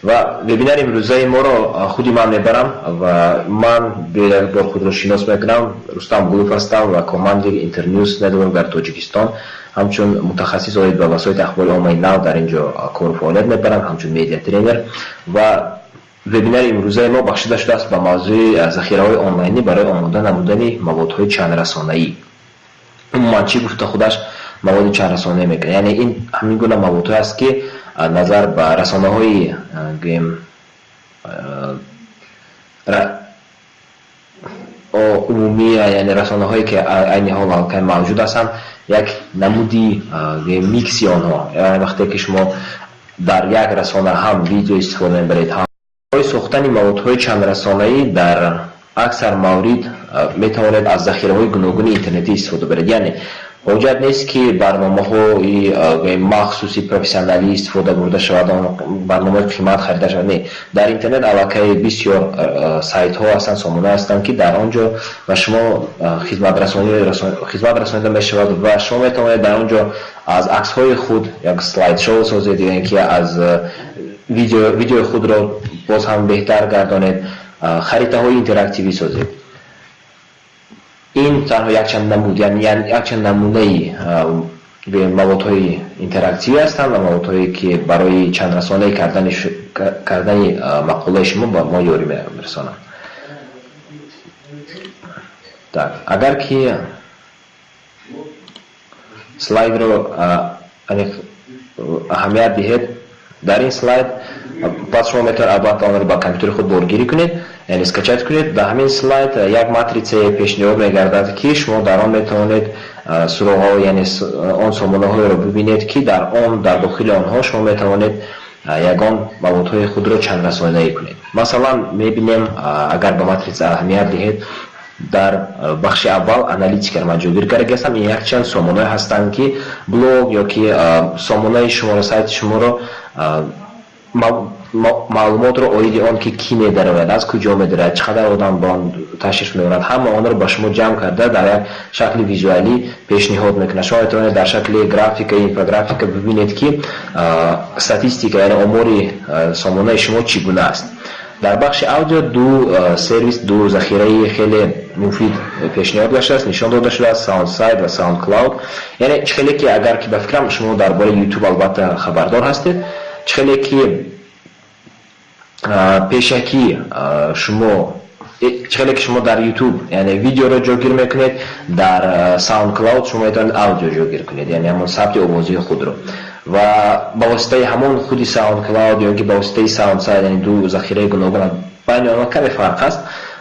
ва вебинари имрӯзаи моро худи ман мебарам ва ман бор худро шинос мекунам. Рустам Гулов ҳастам ва команди Интернюс недорам дар Тоҷикистон. ҳамчун мутахассис оид ба васоити ахбори оммаи нав дар ин ҷо кору фаъолият мебарам ҳамчун медиа-тренер. ва вебинари имрӯзаи мо бахшида шудааст ба мавзӯи захираҳои онлайнӣ барои омода намудани маводҳои чандрасонаӣ. умуман чӣ гуфта худаш маводи чандрасонаӣ мекунад? Яъне ин ҳамин гуна маводҳое аст ки назар ба расонаҳои умумӣ, яъне расонаҳое ки айни ҳол ҳалқаи мавҷуд ҳастанд, як намуди микси онҳо. Вақте ки шумо дар як расона ҳам видео истифода мебаред, ҳам сохтани маводҳои чандрасонаӣ дар аксар маврид метавонед аз захираҳои гуногуни интернетӣ истифода баред. Яъне ҳоҷат нест ки барномаҳои махсуси профессионалӣ истифода бурда шавад, барномаи қимат харида шавад. Не, дар интернет аллакай бисёр сайтҳо ҳастанд, сомона ҳастанд ки дар он ҷо ба шумо хизмат расонида мешавад ва шумо метавонед дар он ҷо аз аксҳои худ як слайд шоу созед, яъне ки аз видеои худро боз ҳам беҳтар гардонед, харитаҳои интерактивӣ созед. ин танҳо якчанд намуд, яъне якчанд намунаи маводҳои интерактивӣ ҳастанд ва маводҳое ки барои чандрасонаӣ кардани мақолаи шумо ба мо ёрӣ мерасонанд. Так, агар ки слайдро аҳамият диҳед, дар ин слайд пас шумо метавонед албатта онро ба компютери худ боргирӣ кунед, яъне скачат кунед. Дар ҳамин слайд як матрисае пешниҳод мегардад ки шумо дар он метавонед суроғҳо, яъне он сомонаҳоеро бибинед ки дар дохили онҳо шумо метавонед ягон маводҳои худро чандрасонаӣ кунед. Масалан, мебинем, агар ба матриса аҳамият диҳед, дар бахши аввал аналитикаро ман ҷойгир карда гастам. Ин якчанд сомонаҳое ҳастанд ки блог ёки сомонаи шуморо, сайти шуморо маълумотро оиди он ки кӣ медарояд, аз куҷо медарояд, чӣ қадар одам ба он ташриф меорад, ҳама онро ба шумо ҷамъ карда дар як шакли визуалӣ пешниҳод мекунад. шумо метавонед дар шакли графика, инфографика бибинед ки статистика, яъне омори сомонаи шумо чӣ гуна аст. дар бахши аудио ду захираи хеле муфид пешниҳод гаштааст, нишон дода шудааст, саундсайд ва саундклауд. Яъне чӣ хеле ки агар ки ба фикрам шумо дар бораи YouTube албатта хабардор ҳастед, чӣ хеле ки пешакӣ шумо дар YouTube яъне видеоро ҷойгир мекунед, дар SoundCloud шумо метавонед аудио ҷойгир кунед, яъне ҳамон сабти овозии худро, ва ба воситаи ҳамон худи SoundCloud ёки ба воситаи SoundSide, яъне ду захираи гуногун, байни онҳо каме фарқ аст,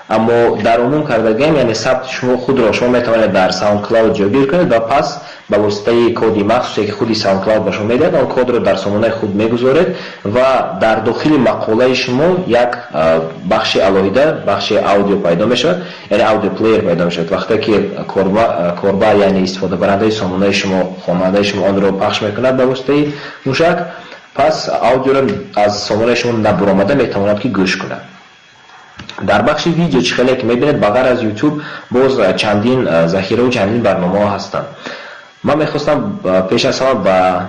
аммо дар умум кардагем, яъне сабти шумо худро шумо метавонед дар SoundCloud ҷойгир кунед ва пас ба воситаи коди махсусе ки худи SoundCloud ба шумо медиҳад, он кодро дар сомонаи худ мегузоред ва дар дохили мақолаи шумо як бахши алоҳида, бахши аудио пайдо мешавад, яъне аудио плеер пайдо мешавад. вақте ки корбар, яъне истифодабарандаи сомонаи шумо, хонандаи шумо онро пахш мекунад ба воситаи мушак, пас аудиоро аз сомонаи шумо набуромада метавонад ки гӯш кунад. дар бахши видео чӣ хеле ки мебинед, ба ғайр аз YouTube боз чандин захирау чандин барномаҳо ҳастанд. ман мехостам пеш аз ҳама ба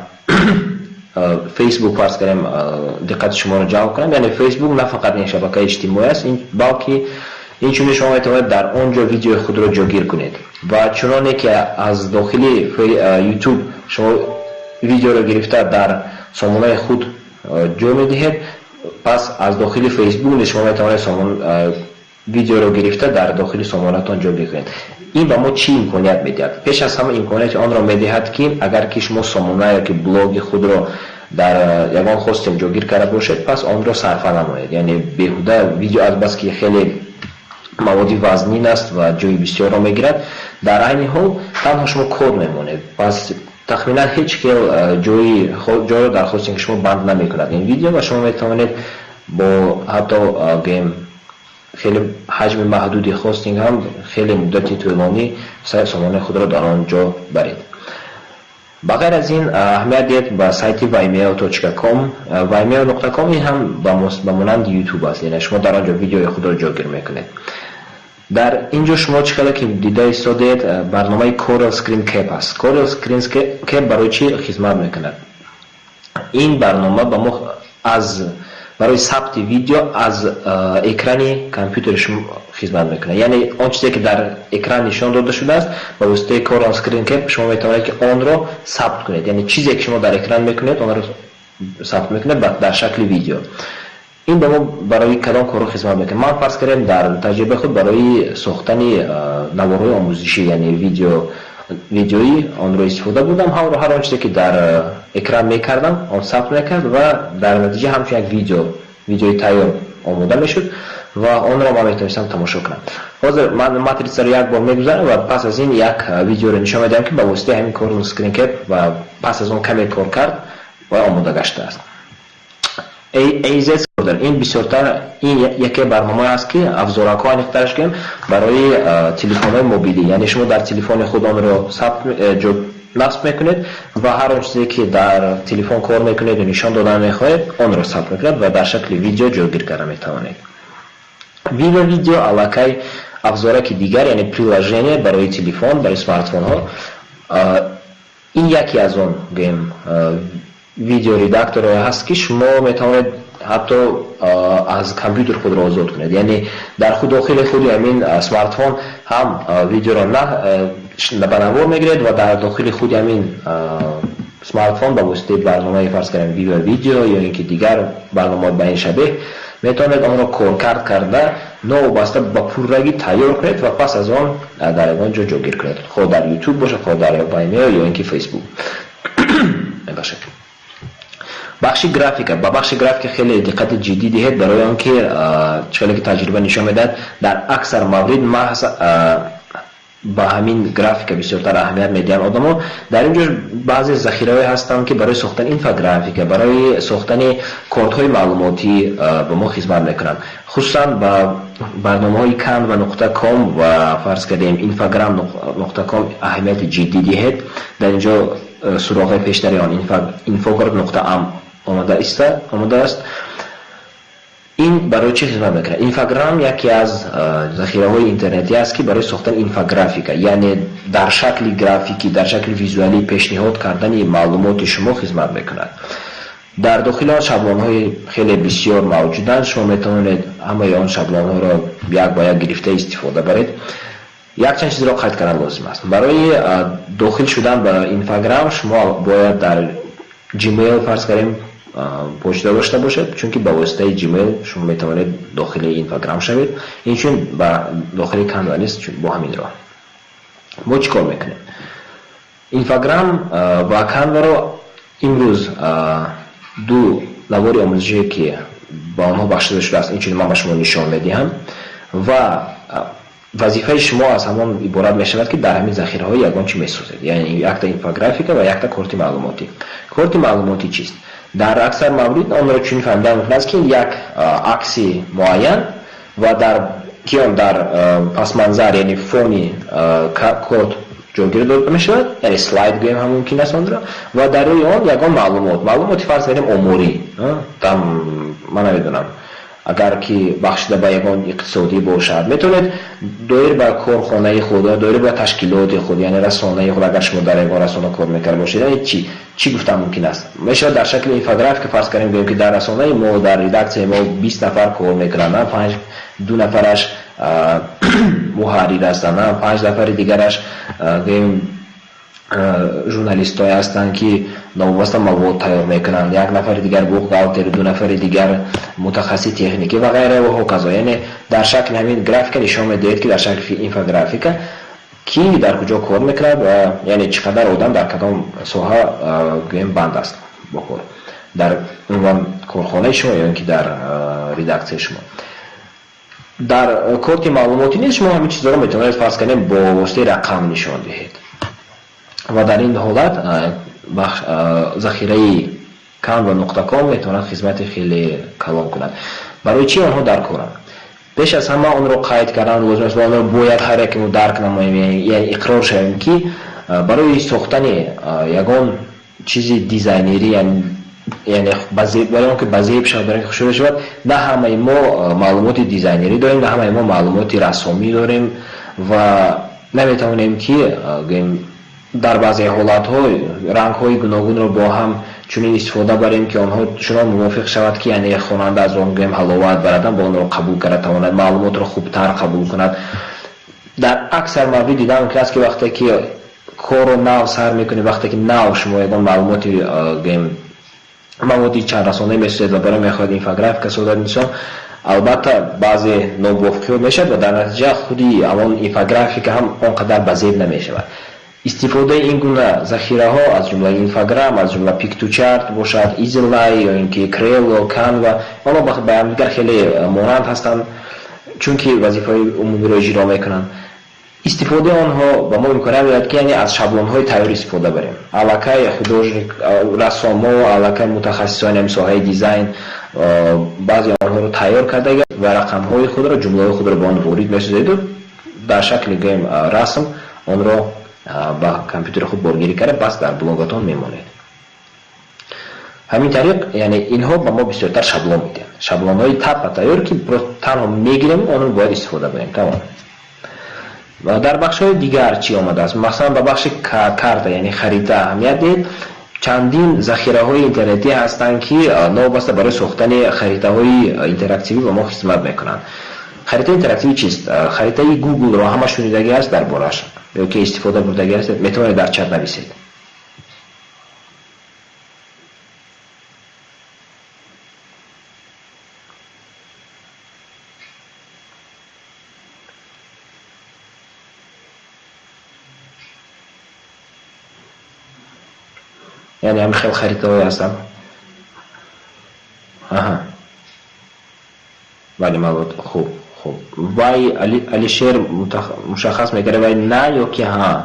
Facebook фарз кардем диққати шуморо ҷалб кунам. Яъне Facebook на фақат ин шабакаи иҷтимоӣ аст, балки инчунин шумо метавонед дар он ҷо видеои худро ҷойгир кунед ва чуноне ки аз дохили YouTube шумо видеоро гирифта дар сомонаи худ ҷой медиҳед, пас аз дохили Facebook низ шумо метавонед видеоро гирифта дар дохили сомонатон ҷойгир кунед. ин ба мо чӣ имконият медиҳад? Пеш аз ҳама имконияти онро медиҳад ки агар ки шумо сомона ёки блоги худро дар ягон хостинг ҷойгир карда бошед, пас онро сарфа намоед, яъне беҳуда видео азбаски хеле маводи вазнин аст ва ҷои бисёрро мегирад, дар айни ҳол танҳо шумо код мемонед, пас тахминан ҳеҷ хел ҷойро дар хостинг шумо банд намекунад ин видео ва шумо метавонед бо ҳатто хеле ҳаҷми маҳдуди хостинг ҳам хеле муддати тӯлонӣ сомонаи худро дар он ҷо баред. ба ғайр аз ин аҳамият диҳед ба сайти vimeo.com. vimeo.com ин ҳам ба монанди YouTube аст, яъне шумо дар он ҷо видеои худро ҷойгир мекунед. дар ин ҷо шумо чӣ хеле ки дида истодед, барномаи Corel Screen Cap аст. Corel Screen Cap барои чӣ хизмат мекунад? ин барнома ба мо аз барои сабти видео аз экрани компютери шумо хизмат мекунад. Яъне он чизе ки дар экран нишон дода шудааст ба воситаи кор он скрин кеп шумо метавонед ки онро сабт кунед. Яъне чизе ки шумо дар экран мекунед онро сабт мекунед дар шакли видео. ин ба мо барои кадом корро хизмат мекунад? Ман фарз кардем дар таҷрибаи худ барои сохтани наворҳои омӯзишӣ, яъне видеои онро истифода будам. ҳар он чизе ки дар экран мекардам он сабт мекард ва дар натиҷа ҳамчун як видеои тайёр омода мешуд ва онро ман метавонистам тамошо кунам. ҳозир ман матрисаро як бор мегузарам ва пас аз ин як видеоро нишон медиҳам ки ба воситаи ҳамин корун скрин кеп ва пас аз он каме кор кард ва омода гаштааст. ин бисёртар ин яке барномае аст ки афзоракҳо аниқтараш кунем барои телефонҳои мобилӣ. Яъне шумо дар телефони худ онро насб мекунед ва ҳар он чизе ки дар телефон кор мекунед ва нишон додан мехоҳед онро сабт мекунед ва дар шакли видео ҷойгир карда метавонед. Видео аллакай афзораки дигар, яъне приложение барои телефон, барои смартфонҳо. ин яке аз он видео редакторҳое ҳаст ки шумо метавонед ҳатто аз компютер худро озод кунед. Яъне дар дохили худи ҳамин смартфон ҳам видеоро ба навор мегиред ва дар дохили худи ҳамин смартфон ба воситаи барномаи фарз кардем видео ё ин ки дигар барномаҳои ба ин шабеҳ метавонед онро коркард карда новобаста ба пуррагӣ тайёр кунед ва пас аз он дар ягон ҷо ҷойгир кунед. хоҳ дар ютуб бошад, хоҳ дар Vimeo ё ин ки Facebook. бахши графика. ба бахши графика хеле диққати ҷиддӣ диҳед, барои он ки чиқаде ки таҷриба нишон медиҳад дар аксар маврид маҳз ба ҳамин графика бисёртар аҳамият медиҳанд одамо. дар ин ҷо баъзе захираҳое ҳастанд ки барои сохтани инфографика, барои сохтани кортҳои маълумотӣ ба мо хизмат мекунанд. хусусан ба барномаҳои canva.com ва фарз кардем instagram.com аҳамияти ҷиддӣ диҳед. дар ин ҷо суроғи пештари он infograph.am омода аст. ин барои чӣ хизмат мекунад? Инфограм яке аз захираҳои интернетӣ аст ки барои сохтани инфографика, яъне дар шакли графикӣ, дар шакли визуалӣ пешниҳод кардани маълумоти шумо хизмат мекунад. дар дохили он шаблонҳои хеле бисёр мавҷуданд. шумо метавонед ҳамаи он шаблонҳоро як ба як гирифта истифода баред. якчанд чизро қайд кардан лозим аст. барои дохил шудан ба инфограм шумо бояд дар Gmail фарз кардем почта дошта бошад, чунки ба воситаи Gmail шумо метавонед дохили инфограм шавед. инчун ба дохили Canva нест. бо ҳамин роҳ мо чӣ кор мекунем? Инфограм ва Canva-ро имрӯз ду навори омӯзишие ки ба онҳо бахшида шудааст, инчунин ман ба шумо нишон медиҳам ва вазифаи шумо аз ҳамон иборат мешавад ки дар ҳамин захираҳо ягон чӣ месозед. яъне якта инфографика ва якта корти маълумотӣ. корти маълумотӣ чист? дар аксар маврид онро чунин фаҳмида мумкин аст ки як акси муайян ва ки он дар пасманзар, яъне фони код ҷойгир дода мешавад, яъне слайд гӯем ҳам мумкин аст онро, ва дар рӯи он ягон маълумоти фарз кардем оморӣ, там ман намедонам, агар ки бахшида ба ягон иқтисодӣ бошад, метавонед доир ба корхонаи худ, доир ба ташкилоти худ, яъне расонаи худ, агар шумо дар ягон расона кор мекард бошед, яъне чӣ гуфтам мумкин аст? Мешавад дар шакли инфографика фарз кардем гӯем ки дар расонаи мо, дар редаксияи мо 20 нафар кор мекунанд, 2 нафараш муҳаррир ҳастанд, 5 нафари дигараш гӯем журналистҳое ҳастанд ки новобаста мавод тайёр мекунанд, 1 нафари дигар бухгалтер, 2 нафари дигар мутахассиси техникӣ ва ғайра ва ҳоказо. яъне дар шакли ҳамин графика нишон медиҳед ки дар шакли инфографика ки дар куҷо кор мекунад ва яъне чӣ қадар одам дар кадом соҳа гӯем банд аст бо кор дар унвон корхонаи шумо ё ин ки дар редаксияи шумо. дар корти маълумотӣ низ шумо ҳамин чизро метавонед фарз кардем бо воситаи рақам нишон диҳед ва дар ин ҳолат захираи canva.com метавонад хизмати хеле калон кунад. барои чӣ онҳо дар коранд? пеш аз ҳама онро қайд кардан лозим аст ва онро бояд ҳар яке мо дарк намоем, яъне иқрор шавем ки барои сохтани ягон чизи дизайнерӣ, яъне барои он ки ба зеб шавад, барои хушуда шавад, на ҳамаи мо маълумоти дизайнерӣ дорем, на ҳамаи мо маълумоти расомӣ дорем ва наметавонем ки дар баъзе ҳолатҳо рангҳои гуногунро бо ҳам чунин истифода барем ки онҳо чунон мувофиқ шавад ки яъне хонанда аз он гӯем ҳаловат барадан ба онро қабул карда тавонад, маълумотро хубтар қабул кунад. дар аксар маврид дидан мумкин аст ки вақте ки корро нав сар мекунед, вақте ки нав шумо ягон маълумоти маводи чандрасонаӣ месозед ва барои мехоҳед инфографика созад инсон, албатта баъзе номувофиқиҳо мешавад ва дар натиҷа худи ҳамон инфографика ҳам он қадар базед намешавад. истифодаи ин гуна захираҳо аз ҷумла инфограм, аз ҷумла пиктучарт бошад, излай ё ин ки крело, канва, онҳо ба ҳамдигар хеле монанд ҳастанд, чунки вазифаи умумиро иҷро мекунанд. истифодаи онҳо ба мо имконият медиҳад ки яъне аз шаблонҳои тайёр истифода барем. аллакай художник, рассомо, аллакай мутахассисони соҳаи дизайн баъзе онҳоро тайёр карда ва рақамҳои худро, ҷумлаҳои худро ба он ворид месозеду дар шакли расм онро ба компютери худ боргирӣ карда бас дар блогатон мемонед. ҳамин тариқ яъне инҳо ба мо бисёртар шаблон медиҳанд. шаблонҳои тапа тайёр ки танҳо мегирем, онро бояд истифода барем. Тамом. ва дар бахшҳои дигар чӣ омадааст? Масалан ба бахши карта яъне харида аҳамият диҳед. чандин захираҳои интернетӣ ҳастанд ки новобаста барои сохтани харитаҳои интерактивӣ ба мо хизмат мекунанд. харита интерактивӣ чист? харитаи Google-ро ҳама шунидагӣ аст дар бораш ё ки истифода бурдагӣ ҳастед, метавонед дар чат нависед. یعنی همین خیلی خریده‌های هستم. آها. ولی مواد خوب. وای علیشیر مشخص می‌کنه وای نه یا که ها،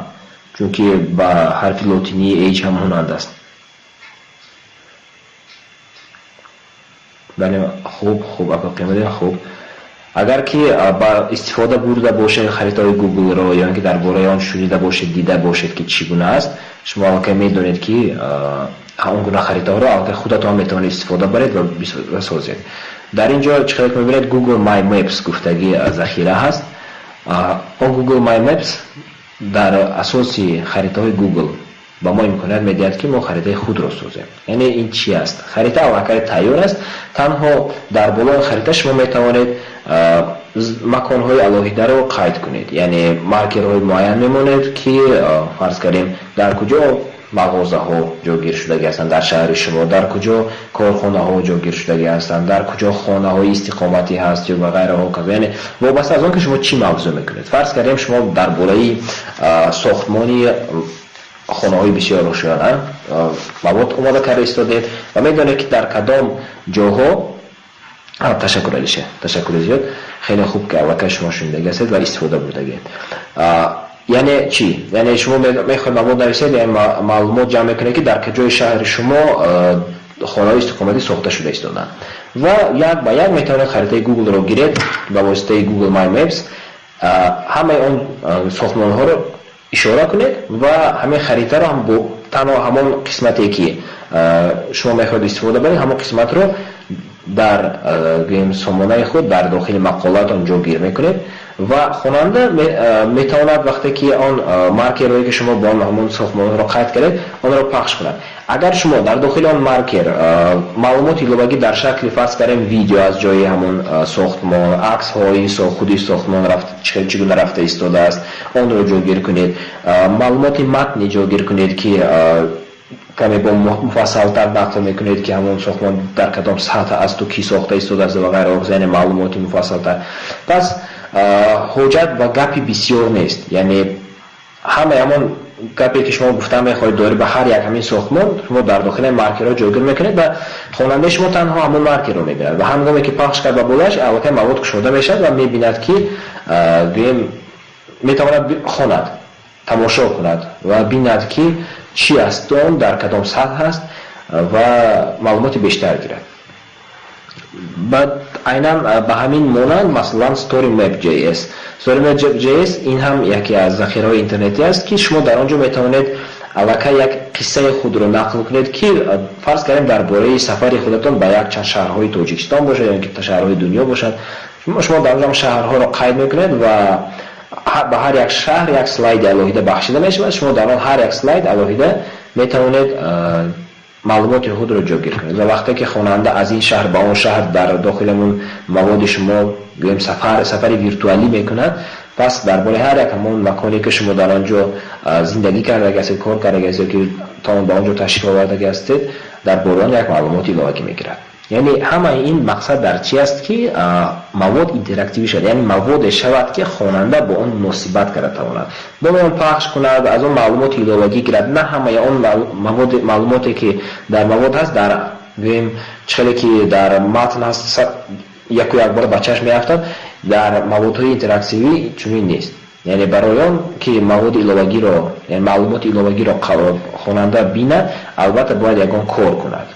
چون که با حرف لاتینی ایچ هم مانند است. ولی خوب اپلیکیشن خوب. اگر که با استفاده برده باشه خریدهای گوگل رو یا اینکه درباره آن شنیده باشید، دیده باشید که چگونه است، شما البته میدونید که اون گونه خریدها رو البته خودتون میتونید استفاده برید و بسازید. در اینجا چقدر که میبینید گوگل مای مپس گفتگی ذخیره هست. اون گوگل مای مپس در اساسی خریدهای گوگل با ما امکانیت میدهد که ما خریده خود را سازیم. یعنی این چی است؟ خریده البته تیار است، تنها در بالای خریده شما میتوانید مکان‌های علاهیده رو قید کنید. یعنی مارکرهای معین میمونید که فرض کنیم در کجا مغازه‌ها جاگیر شدگی هستند در شهر شما، در کجا کارخانه‌ها جاگیر شدگی هستند، در کجا خانه‌های استقامتی هست یا غیره ها کذا. یعنی وابسته از اون که شما چی موضوع میکنید. فرض کنیم شما در بالای ساختمانی خانه‌های بسیار روشن مواد آماده کرده ایستادید و میدونید که در کدام جاها تشکر علیشه، تشکر زیاد، خیلی خوب که البته شما شنیده هستید و استفاده بردید. یعنی چی؟ یعنی شما میخواید مواد نویسید، یعنی معلومات جمع کنید که در کجای شهر شما خانه‌های استقامتی ساخته شده ایستادن و یک به یک میتونید خریده گوگل رو گیرید با واسطه گوگل مای مپس، همه اون ساختمان‌ها رو اشاره کنید و همه خریده رو هم با تنها همون قسمتی که شما میخواید استفاده برید همون قسمت رو در سامانه خود در داخل مقالات آنجا گیر میکنید و خواننده میتواند وقتی که آن مارکر روی که شما با همون ساختمان رو قید کردید آن رو پخش کند. اگر شما در داخل آن مارکر معلومات ایلوگی در شکل فرض کنیم ویدیو از جای همون ساختمان، عکس های خودی ساختمان رفت چگونه رفته ایستاده است آن رو جاگیر کنید، معلومات متنی جاگیر کنید که کمی با مفصل‌تر نقل میکنید که همون ساختمان در کدام سطح است و کی ساخته ایستاده است و غیره، یعنی معلومات مفصل‌تر. پس حجت و گپی بسیار نیست، یعنی همون گپی که شما گفتم میخواید داره به هر یک همین ساختمان شما در داخل مارکر جاگیر میکنید و خواننده شما تنها همون مارکر رو میبیند و هنگامی که پخش کرد و بولش البته مواد گشوده میشد و میبیند که میتواند خواند، تماشا کند و بیند که چی است اون در کدام سطح هست و معلومات بیشتر گیرد. بعد عیناً به همین مانند مثلا ستوری مپ جی اس، ستوری مپ جی اس این هم یکی از ذخیره‌های اینترنتی است که شما در آنجا میتوانید البته یک قصه خود رو نقل کنید که فرض کنیم درباره سفر خودتون به یک چند شهرهای تاجیکستان باشه یا اینکه شهرهای دنیا باشد، شما در آنجا شهرها رو قید میکنید و به هر یک شهر یک سلاید علاهیده بخشیده میشه و شما در آن هر یک سلاید علاهیده میتوانید маълумоти худро ҷойгир кунед ва вақте ки хонанда аз ин шаҳр ба он шаҳр дар дохиламон маводи шумо гӯем сафари виртуалӣ мекунад, пас дар бораи ҳар як ҳамон маконе ки шумо дар он ҷо зиндагӣ кардаги ҳастед, кор кардаги ҳастед, ки то ба он ҷо ташриф овардаги ҳастед, дар бораи он як маълумоти иловагӣ мегирад. яъне ҳамаи ин мақсад дар чи аст ки мавод интерактивӣ шавад, яъне маводе шавад ки хонанда бо он муносибат карда тавонад, бо он пахш кунад, аз он маълумоти иловагӣ гирад. На ҳамаи он маълумоте ки дар мавод ҳаст, дар гӯем чихеле ки дар матн ҳаст яку якбора ба чашм меафтад, дар маводҳои интерактивӣ чунин нест. яъне барои он ки маводи иловагиро, яъне маълумоти иловагиро хонанда бинад, албатта бояд ягон кор кунад,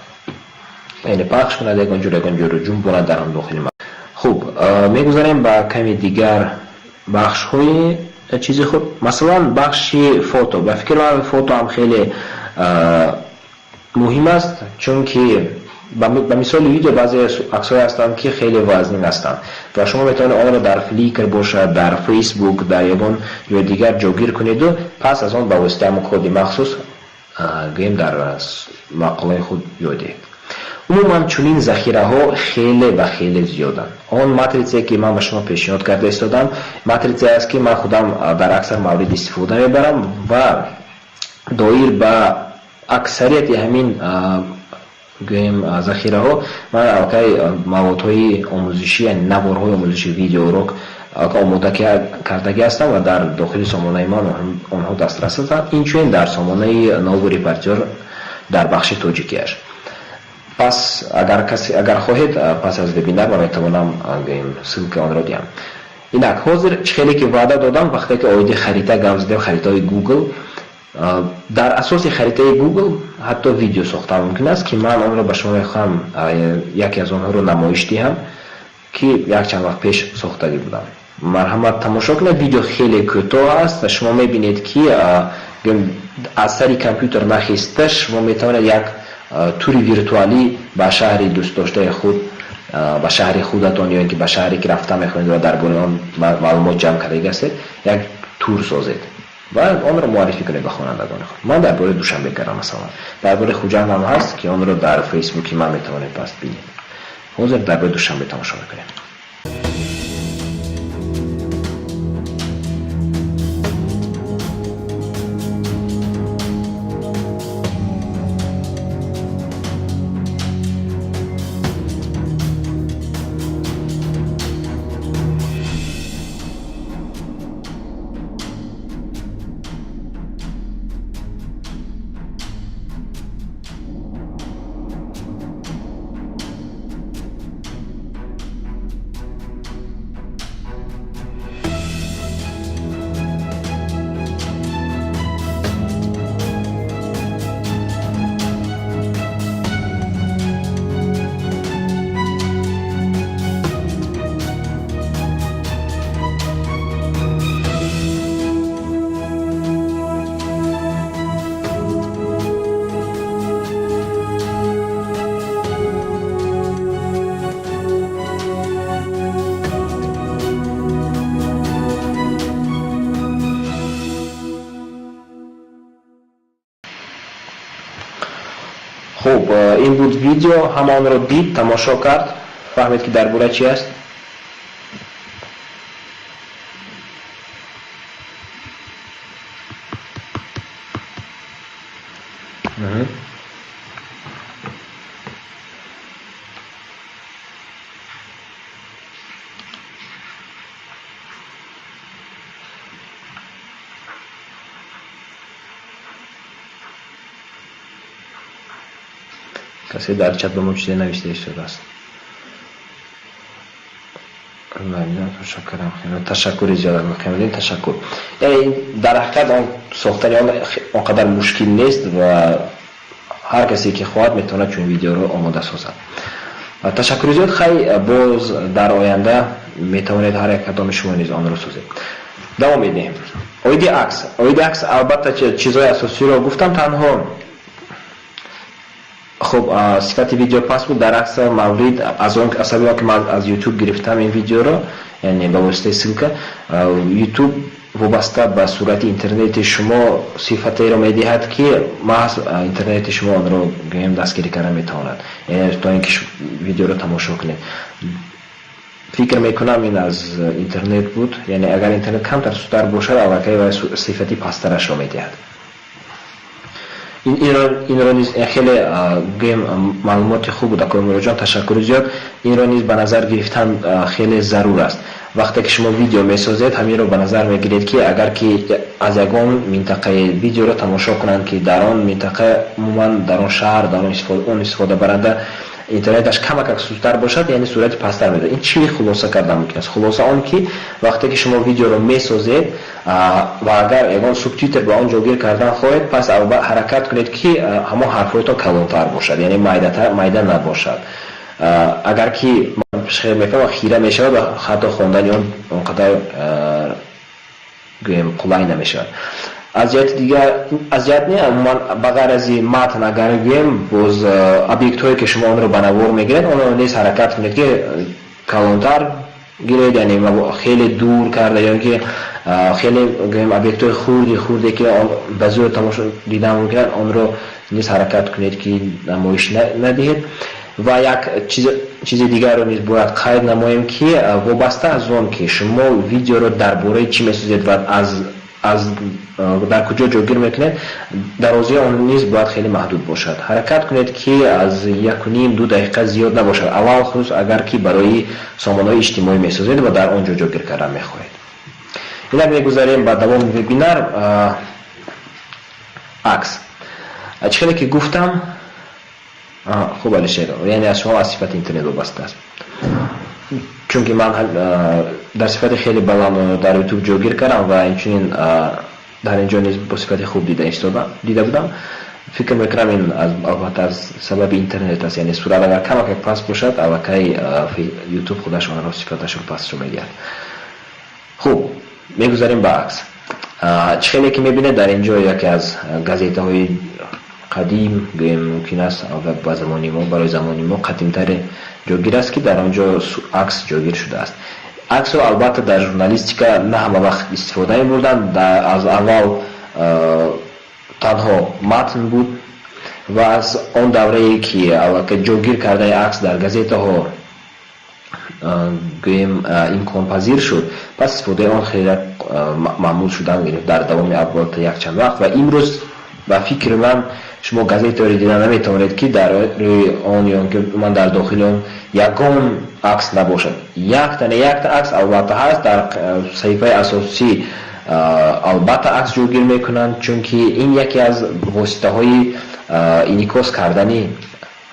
яъне пахш кунад, ягон ҷоро ҷунбонад дар он дохили. хуб, мегузарем ба ками дигар бахшҳои чизи худ. Масалан, бахши фото. Ба фикр ман фото ҳам хеле муҳим аст, чунки ба мисоли видео баъзе аксҳое ҳастанд ки хеле вазнин ҳастанд ва шумо метавонед онро дар фликр бошад, дар фейсбук, дар ягон ҷои дигар ҷойгир кунеду пас аз он ба воситаи ҳамон коди махсус гӯем дар мақолаи худ ҷой диҳед. умуман чунин захираҳо хеле ва хеле зиёданд. он матритсе ки ман ба шумо пешниҳод карда истодам, матритсе аст ки ман худам дар аксар маврид истифода мебарам ва доир ба аксарияти ҳамин гӯем захираҳо ман албатта маводҳои омӯзишӣ, яъне наворҳои омӯзиши видеоурок омода кардаги ҳастам ва дар дохили сомонаи ман онҳо дастрас ҳастанд, инчунин дар сомонаи нову репортёр дар бахши тоҷикияш. пас агар хоҳед пас аз вебинар ман метавонам ссилка онро диҳам. инак ҳозир хеле ки ваъда додам, вақте ки оиди харита гап задем, харитаи Google, дар асоси харитаи Google ҳатто видео сохтан мумкин аст ки ман онро ба шумо мехоҳам яке аз онҳоро намоиш диҳам ки якчанд вақт пеш сохтагӣ будам. марҳамат тамошо кунед, видео хеле кӯтоҳ аст. шумо мебинед ки аз сари компютер нахиста шумо метавонед як тури виртуалӣ ба шаҳри дӯстдоштаи худ, ба шаҳри худатон ё ин ки ба шаҳре ки рафта мехоҳед ва дар бораи он маълумот ҷамъ кардаги ҳастед, як тур созед ва онро муаррифӣ кунед ба хонандагони худ. ман дар бораи душанбе кардам, масалан дар бораи хуҷанд ҳам ҳаст ки онро дар фейсбуки ман метавонед паст бинед. ҳозир дар бораи душанбе тамошо мекунем. خب این بود ویدیو، همان رو دید، تماشا کرد، فهمید که درباره چی است. کسی در چت به ما چیزی نوشته شده است. تشکر زیاد میکنم. تشکر. یعنی در حقیقت آن ساختن آنقدر مشکل نیست و هر کسی که خواهد میتونه چون ویدیو رو آماده سازد. تشکر زیاد. خیلی باز در آینده میتونید هر یک کدام شما نیز آن رو سازید. دوام میدیم. اویدی عکس البته چیزای اساسی رو گفتم، تنها خب صفت ویدیو پاس بود. در عکس مورد از اون اصلا که من از یوتیوب گرفتم این ویدیو رو، یعنی به واسطه سلکه یوتیوب вобаста ба сурати интернети шумо сифатеро медиҳад ки маҳз интернети шумо онро гӯем дастгирӣ карда метавонад, яъне то ин ки видеоро тамошо кунед. фикр мекунам ин аз интернет буд, яъне агар интернет камтар сустар бошад аллакай ва сифати пастарашро медиҳад. инро низ хеле гӯем маълумоти хуб буд. акои муроҷон ташаккури зиёд. инро низ ба назар гирифтан хеле зарур аст. вақте ки шумо видео месозед, ҳаминро ба назар мегиред ки агар ки аз ягон минтақаи видеоро тамошо кунанд ки дар он минтақа умуман дар он шаҳр, дар он истифода баранда интернеташ камакак сустар бошад, яъне сурати пастар медиҳад. ин чӣ хулоса кардан мумкин аст? хулоса он ки вақте ки шумо видеоро месозед ва агар ягон субтитр ба он ҷойгир кардан хоҳед, пас ҳаракат кунед ки ҳамон ҳарфҳоятон калонтар бошад, яъне майда набошад. агар ки мефаҳмам хира мешавад, ҳатто хондани он қадар гӯем қулай намешавад. аз ҷиҳати дигар, аз ҷиҳат не умуман ба ғайр аз матн агар гӯем боз объектҳое ки шумо онро ба навор мегиред, онро низ ҳаракат кунед ки калонтар гиред, яъне хеле дур карда, ё ки хеле гӯем объектҳои хурде ки ба зӯр тамошо дидан мумкинад, онро низ ҳаракат кунед ки намоиш надиҳед. ва як чизи дигарро низ бояд қайд намоем ки вобаста аз он ки шумо видеоро дар бораи чӣ месозед ва аз дар куҷо ҷойгир мекунед, дарозии он низ бояд хеле маҳдуд бошад. ҳаракат кунед ки аз 1.5-2 дақиқа зиёд набошад, аввал хусус агар ки барои сомонаҳои иҷтимоӣ месозед ва дар он ҷо ҷойгир кардан мехоҳед. инак мегузарем ба давоми вебинар. акс чӣ хеле ки гуфтам, хуб алишер, яъне аз шумо аз сифати интернет вобаста аст. чунки ман дар сифати хеле баланд дар ютуб ҷойгир кардам ва инчунин дар ин ҷо низ бо сифати хуб дида будам. фикр мекунам ин албатта аз сабаби интернет аст, яъне сурат агар камакак паст бошад, аллакай ютуб худаш онро сифаташро пастшо мегирад. хуб, мегузарем ба акс. чӣ хеле ки мебинед дар ин ҷо яке аз газетаҳои қадим, гӯем мумкин аст ба замони мо, барои замони мо қадимтаре ҷойгир аст ки дар он ҷо акс ҷойгир шудааст. аксро албатта дар журналистика на ҳама вақт истифода мебурданд. аз аввал танҳо матн буд ва аз он даврае ки аллакай ҷойгир кардани акс дар газетаҳо гӯем имконпазир шуд, пас истифодаи он хеле маъмул шудан гирифт дар давоми албатта якчанд вақт. ва имрӯз ба фикри ман шумо газетаро дида наметавонед ки дар рӯи он ё ки ман дар дохили он ягон акс набошад. якта акс албатта ҳаст. дар саҳифаи асосӣ албатта акс ҷойгир мекунанд, чунки ин яке аз воситаҳои инъикос кардани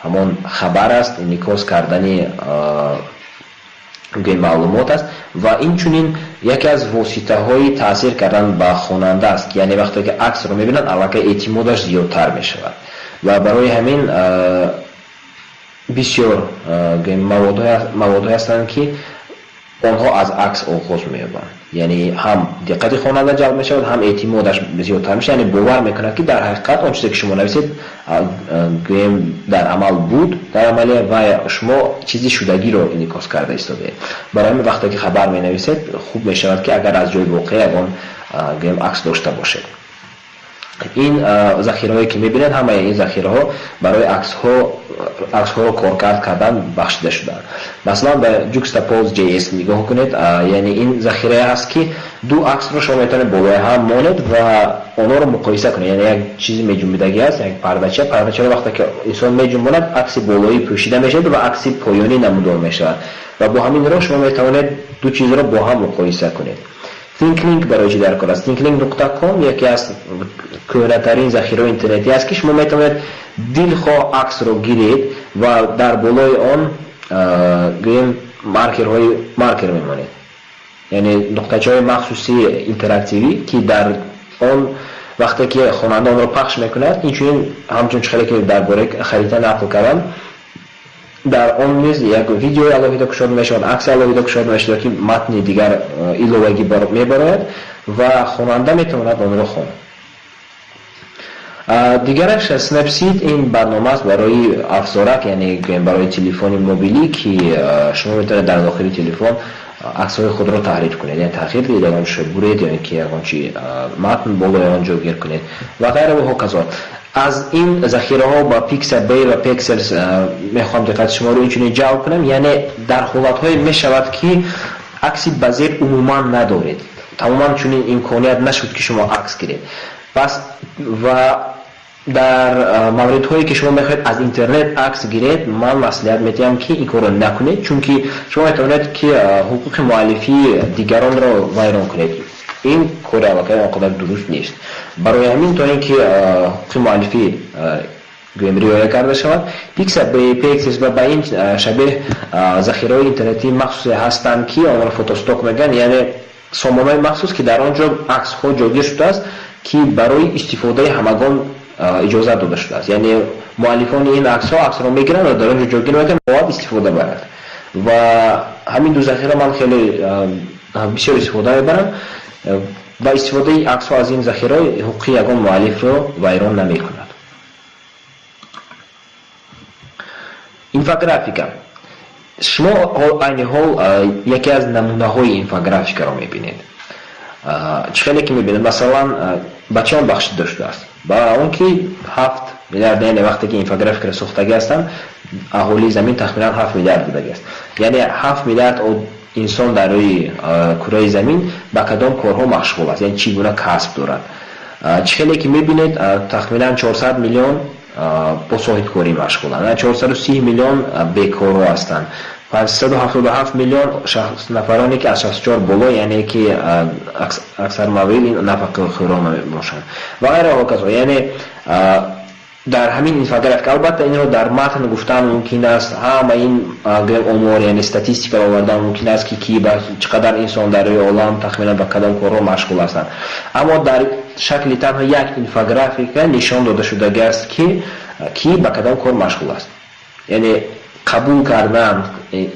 ҳамон хабар аст, инъикос кардани маълумот аст ва инчунин яке аз воситаҳои таъсир кардан ба хонанда аст, яъне вақте ки аксро мебинад аллакай эътимодаш зиёдтар мешавад. ва барои ҳамин бисёр маводҳое ҳастанд ки онҳо аз акс оғоз меёбанд, яъне ҳам диққати хонанда ҷалб мешавад, ҳам эътимодаш зиёдтар мешавад, яъне бовар мекунад ки дар ҳақиқат он чизе ки шумо нависед гӯем дар амал буд, дар амалия ва шумо чизи шудагиро инъикос карда истодаед. барои ҳамин вақте ки хабар менависед, хуб мешавад ки агар аз ҷои воқеъ ягон гӯем акс дошта бошед. ин захираҳое ки мебинед, ҳамаи ин захираҳо барои аксҳоро коркард кардан бахшида шудаанд. масалан ба juxtapose.js нигоҳ кунед, яъне ин захирае ҳаст ки ду аксро шумо метавонед болои ҳам монед ва онҳоро муқоиса кунед. яъне як чизи меҷунбидагӣ аст, як пардачаро вақте ки инсон меҷунбонад, акси болоӣ пӯшида мешавад ва акси поёнӣ намудор мешавад ва бо ҳамин роҳ шумо метавонед ду чизро бо ҳам муқоиса кунед. ThinkLink барои чӣ дар кор аст? ThinkLink.com яке аз кӯҳнатарин захираҳои интернетӣ аст ки шумо метавонед дилхоҳ аксро гиред ва дар болои он гӯем маркер мемонед, яъне нуқтачаҳои махсуси интерактивӣ ки дар он вақте ки хонанда онро пахш мекунад, инчунин ҳамчун чӣ хеле ки дар бораи харитани нақл кардан, дар он низ як видеои алоҳида кушода мешавад, акси алоҳида кушода мешавад ки матни дигар иловагӣ мебарояд ва хонанда метавонад онро хонад. дигараш Snapseed ин барнома аст барои афзорак, яъне барои телефони мобилӣ ки шумо метавонед дар дохили телефон عکس‌های خود را تحریف کنید، یعنی تغییر دهید، اگر چه برید یا اینکه اگر چی متن بالای آن جوگیر کنید و غیره و هکذا. از این ذخیره ها با پیکسل بی و پیکسل میخوام دقت شما رو اینجوری جلب کنم، یعنی در حالت های میشود که عکسی بزیر عموما ندارید، تماما چون این امکانیت نشد که شما عکس گیرید. پس و در مورد هایی که شما میخواید از اینترنت عکس گیرید، من مصلحت میدم که این کارو نکنید، چون که شما میتونید که حقوق مؤلفی دیگران را ویران کنید. این کار واقعا آنقدر درست نیست. برای همین تا اینکه حقوق مؤلفی رعایت کرده شود، پیکسل به پیکسل و با این شبیه ذخیره‌های اینترنتی مخصوصی هستند که آن را فوتوستاک میگن، یعنی سامانه‌های مخصوص که در آنجا عکس‌ها جاگیر شده است که برای استفاده همگان اجازه داده شده است. یعنی مؤلفان این عکس را میگیرن و در آنجا جاگیر میکنن مواد استفاده برند و همین دو ذخیره من خیلی بسیار استفاده میبرم و استفاده عکس ها از این ذخیره حقوقی یگان مؤلف را ویران نمیکند. اینفوگرافیک، شما عین حال یکی از نمونه های اینفوگرافیک را میبینید. چخیلی که میبینید مثلا بچه‌ان بخشیده شده است با اون که 7 میلیارد، یعنی وقتی که اینفوگرافیک را ساختگی هستند اهالی زمین تخمینا 7 میلیارد بودگی است، یعنی 7 میلیارد انسان در روی کره زمین با کدام کارها مشغول است، یعنی چگونه کسب دارد. چخیلی که میبینید تخمینا 400 میلیون با صاحب کاری مشغولند، 430 میلیون بیکار هستند، 577 میلیون شخص نفرانی که از 64 بالا، یعنی که اکثر موارد نفقه خیران باشند و غیره و کذا. یعنی در همین اینفوگرافیک البته این رو در متن گفتن ممکن است، همه این امور یعنی استاتستیک آوردن ممکن است که کی چقدر انسان در روی عالم تخمینا به کدام کارها مشغول هستند، اما در شکل تنها یک اینفوگرافیک نشان داده شده است که کی به کدام کار مشغول است. یعنی قبول کردن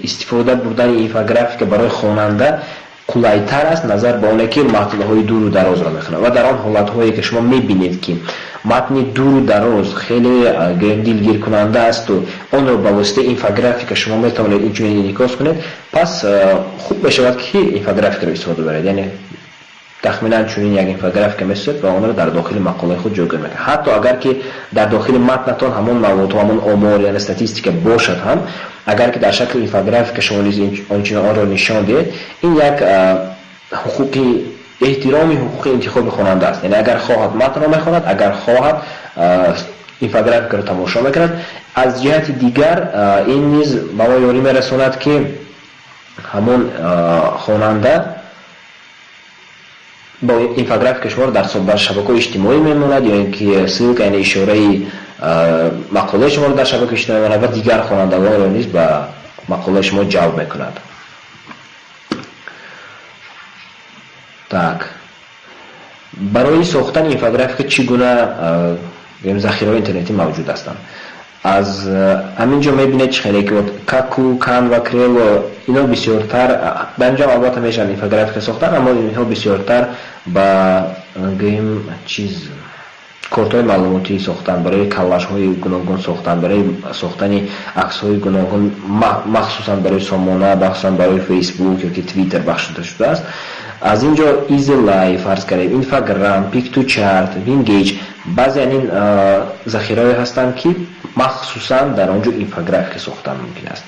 استفاده بردن اینفوگرافیک برای خواننده قلایتر است نظر به اونه که متن‌های دور و دراز را میخونه و در آن حالت‌هایی که شما میبینید که متن دور و دراز خیلی دلگیر کننده است و آن را با واسطه اینفوگرافیک شما میتوانید اینجوری انعکاس کنید، پس خوب بشود که اینفوگرافیک را استفاده برید. یعنی تخمینا چنین یک اینفوگرافیک میسازید و آن را در داخل مقاله خود جایگزین میکنید، حتی اگر که در داخل متنتان همون مواد و همون آمار یا استاتستیک باشد هم، اگر که در شکل اینفوگرافیک شما آنچنان آن را نشان دهید، این یک حقوقی احترامی حقوق انتخاب خواننده است. یعنی اگر خواهد متن را میخواند، اگر خواهد اینفوگرافیک را تماشا میکند. از جهت دیگر این نیز به ما یاری میرساند که همون خواننده با اینفوگرافیک شما در شبکه‌های اجتماعی میموند یا اینکه سلک یعنی اشاره مقاله شما رو در شبکه اجتماعی میموند و دیگر خوانندگان را نیز به مقاله شما جلب میکند. برای ساختن اینفوگرافیک چگونه ذخیره‌های اینترنتی موجود هستند؟ از همینجا میبینید خیلی که کاکو، کان و کریل و اینا بسیارتر در اینجا البته میشن اینفوگرافیک ساختن، اما اینها بسیارتر با کارت‌های معلوماتی ساختن، برای کلاش‌های گوناگون ساختن، برای ساختن عکس‌های گوناگون مخصوصا برای سامانه، مخصوصا برای فیسبوک یا که توییتر بخشیده شده است. از اینجا ایزی لایف فرض کنید، اینستاگرام، پیک تو چارت، وینگیج، بعضی این ذخیره‌ای هستند که مخصوصا در آنجا اینفوگرافیک ساختن ممکن است.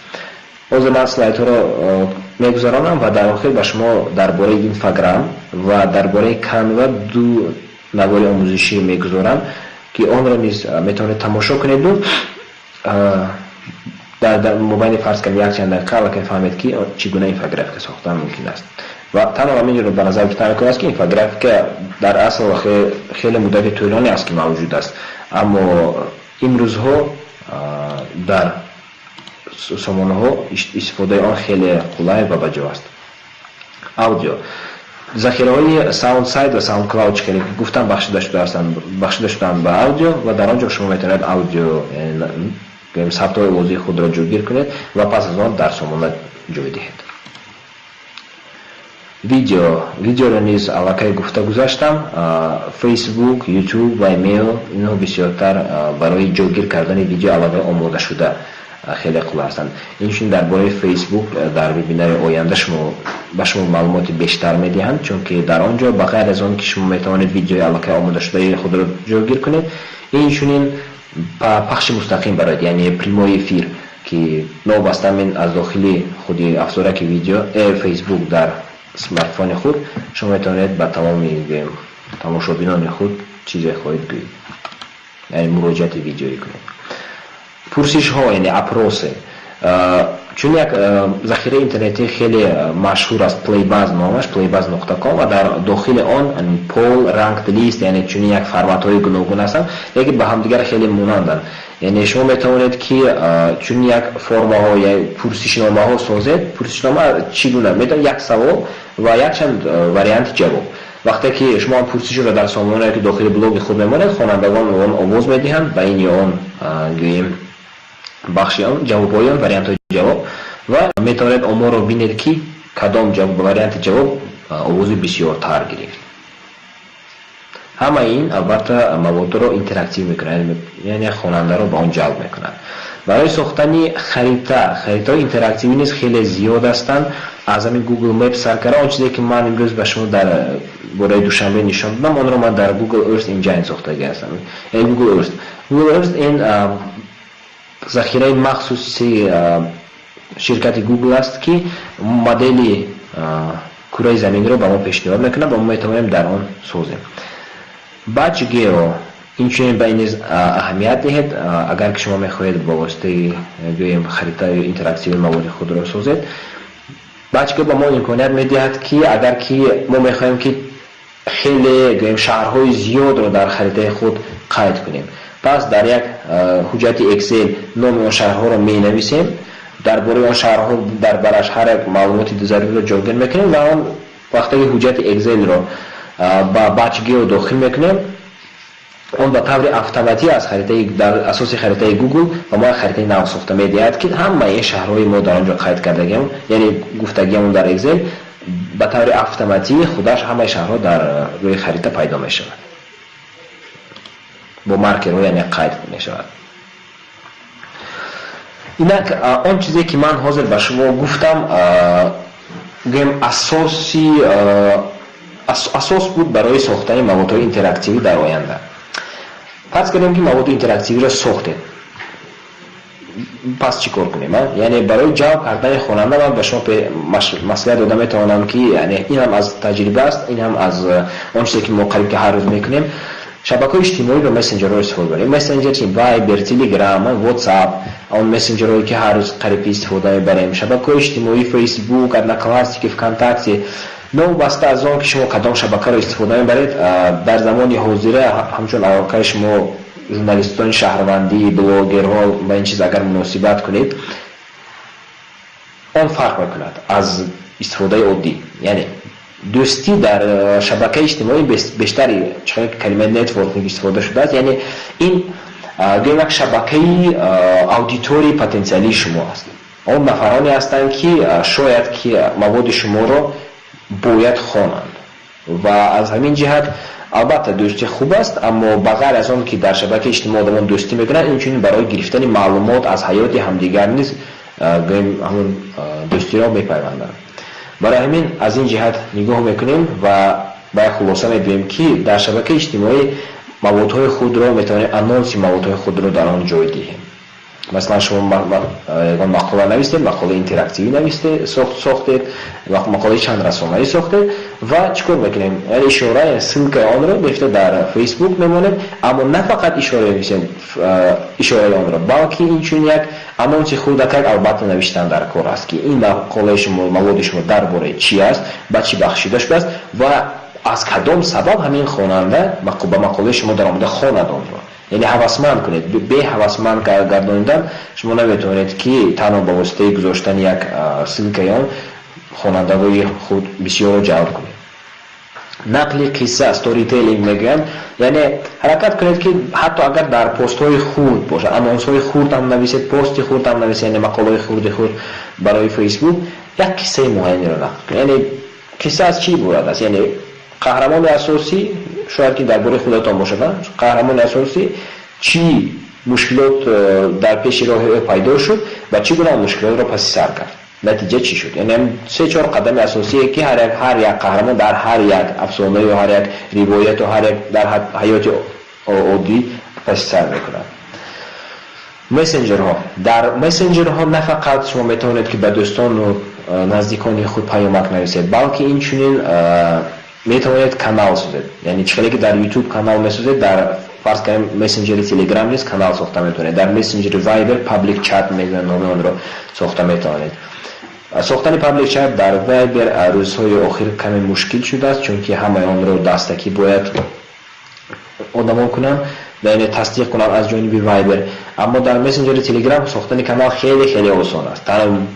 باز من اسلایدها را میگذارم و در آخر به شما درباره اینستاگرام و درباره کانوا دو نوار آموزشی میگذارم که آن را نیز میتونید تماشا کنید و در موبایل فرض کنید یک چند دقیقه که فهمید که چگونه اینفوگرافیک ساختن ممکن است. و تنها همین رو به نظر بتانید است که اینفوگرافیک در اصل خیلی مدت طولانی است که موجود است، اما این روزها در سامانه ها استفاده آن خیلی قلای و بجا است. اودیو، ذخیره‌های ساوند ساید و ساوند کلاود که گفتم بخشیده شدن به اودیو و در آنجا شما میتونید اودیو ثبت‌های اوضاع خود را جوگیر کنید و پس از آن در سامانه جای دهید. ویدیو را نیز علاقه گفته گذاشتم. فیسبوک، یوتیوب و ایمیل اینها بسیارتر برای جوگیر کردن ویدیو علاقه آماده شده خیلی خوب هستند. اینشون درباره فیسبوک در وبینار آینده شما ба шумо маълумоти бештар медиҳанд, чунки дар он ҷо ба ғайр аз он ки шумо метавонед видеои аллакай омода шудаи худро ҷойгир кунед, инчунин пахши мустақим бароед, яъне прямой эфир ки новбаста мен аз дохили худи афзораки видео фейсбук дар смартфони худ шумо метавонед ба тамоми тамошобинони худ чизе хоҳед гӯед, яъне муроҷиати видеоӣ кунед. пурсишҳо, яъне апросе, чун як захираи интернетии хеле машҳур аст, плейбаз номаш, playbaz.com, ва дар дохили он пол, ранкд лист, яъне чунин як форматҳои гуногун ҳастанд, лекин ба ҳамдигар хеле монанданд. яъне шумо метавонед ки чунин як формаҳо я пурсишномаҳо созед. Пурсишнома чӣ гуна? Метавонед як савол ва якчанд варианти ҷавоб. вақте ки шумо пурсишро дар сомонаи ки дохили блоги худ мемонед, хонандагон он овоз медиҳанд, байни он гӯем бахши он ҷавобҳои он вариантҳои ҷавоб, ва метавонед оморро бинед ки кадом варианти ҷавоб овози бисёртар гирифт. ҳамаи ин албатта маводҳоро интерактив мекунад, яъне хонандаро ба он ҷалб мекунад. барои сохтани харитаҳои интерактивӣ низ хеле зиёд ҳастанд. аз ҳамин Google Maps саркара он чизе ки ман имрӯз ба шумо дар бораи душанбе нишон додам, онро ман дар Google Earth Engine сохтагӣ ҳастам. яъне Google Earth ин захираи махсуси ширкати Google аст ки модели кураи заминро ба мо пешниҳод мекунад ва мо метавонем дар он созем. Batch Geo инчунин ба ин низ аҳамият диҳед. агар ки шумо мехоҳед ба воситаи гӯем харитаи интерактиви маводи худро созед, Batch Geo ба мо имконият медиҳад ки агар ки мо мехоҳем ки хеле гӯем шаҳрҳои зиёдро дар харитаи худ қайд кунем, пас дар як ҳуҷҷати Excel номи он шаҳрҳоро менависем, дар бораи он шаҳрҳо дар бараш ҳар як маълумоти заруриро ҷойгир мекунем ва он вақте ки ҳуҷҷати Excelро ба Batch Geo дохил мекунем, он ба таври автоматӣ аз харитаи дар асоси харитаи Google ва мо харитаи нав сохта медиҳад ки ҳамаи шаҳрҳои мо дар он ҷо қайд кардагиам, яъне гуфтагиам дар Excel ба таври автоматӣ худаш ҳамаи шаҳрҳо дар рӯи харита пайдо мешавад, бо маркерҳо, яъне қайд мешавад. инак он чизе ки ман ҳозир ба шумо гуфтам гӯем асос буд барои сохтани маводҳои интерактивӣ дар оянда. фарз кардем ки маводи интерактивиро сохтед, пас чӣ кор кунем? яъне барои ҷалб кардани хонанда ман ба шумо маслиҳат дода метавонам ки ин ҳам аз таҷриба аст, ин ҳам аз он чизе ки мо қариб ки ҳар рӯз мекунем. шабакаҳои иҷтимоӣ ва мессенҷерҳоро истифода барем. мессенҷер чи Viber, Telegram, WhatsApp, он мессенҷерҳое ки ҳар рӯз қариб ки истифода мебарем. шабакаҳои иҷтимоӣ Facebook, Одноклассники, ВКонтакте. новбаста аз он ки шумо кадом шабакаро истифода мебаред, дар замони ҳозира ҳамчун алоқаи шумо журналистони шаҳрвандӣ, блогерҳо ба ин чиз агар муносибат кунед, он фарқ мекунад аз истифодаи оддӣ. яъне дӯстӣ дар шабакаи иҷтимоӣ бештари чунки калимаи нетворкинг истифода шудааст, яъне ин гӯем як шабакаи аудитории потенсиалии шумо аст. он нафароне ҳастанд ки шояд ки маводи шуморо бояд хонанд ва аз ҳамин ҷиҳат албатта дӯстӣ хуб аст, аммо ба ғайр аз он ки дар шабакаи иҷтимоӣ одамон дӯстӣ мекунанд, инчунин барои гирифтани маълумот аз ҳаёти ҳамдигар низ гӯем ҳамон дӯстиро мепайванданд. барои ҳамин аз ин ҷиҳат нигоҳ мекунем ва ба як хулоса мегӯем ки дар шабакаи иҷтимоӣ маводҳои худро метавонем анонси маводҳои худро дар он ҷой диҳем. مثلا شما مقاله نویسید، مقاله اینتراکتیوی نویسید، ساختید، مقاله چندرسانایی ساختید و چیکار میکنیم؟ یعنی اشاره سینک آن رو میفته در فیسبوک میمونه، اما نه فقط اشاره میشیم اشاره آن رو، بلکه این چون یک آنونس خودکار البته نوشتن در کار است که این مقاله شما مواد شما درباره چی است، با چی بخشیده شده است و از کدام سبب همین خواننده به مقاله شما درآمده خواند آن را. یعنی حواسمند کنید. به حواسمند گرداندن شما نمیتونید که تنها با واسطه گذاشتن یک سینک خوانندگان خود بسیار جلب کنید. نقل قصه استوری تیلینگ میگن، یعنی حرکت کنید که حتی اگر در پست های خود باشه، آنونس های خود هم نویسید، پست خود هم نویسید، یعنی مقاله خود برای فیسبوک، یک قصه معینی رو نقل کنید. یعنی قصه از چی بود است؟ یعنی قهرمان اساسی شاید که درباره خودتان باشه، قهرمان اساسی چی مشکلات در پیش راه پیدا شد و چگونه مشکلات را پس سر کرد. натиҷа чӣ шуд? Яъне 3-4 қадами асосие ки ҳар як қаҳрамон дар ҳар як афсона ё ҳар як ривоят ё ҳар як дар ҳаёти оддӣ пасисар мекунад. месенҷерҳо. Дар месенҷерҳо на фақат шумо метавонед ки ба дӯстону наздикони худ паёмак нависед, балки инчунин метавонед канал созед. Яъне чихеле ки дар YouTube канал месозед, дар фарз кардем месенҷери Telegram низ канал сохта метавонед. Дар месенҷери Viber public chat мегӯянд номи онро сохта метавонед. сохтани public chat дар Viber рӯзҳои охир каме мушкил шудааст, чунки ҳамаи онро дастакӣ бояд одамон кунанд, яъне тасдиқ кунанд аз ҷониби Viber. Аммо дар месенҷери Telegram сохтани канал хеле осон аст.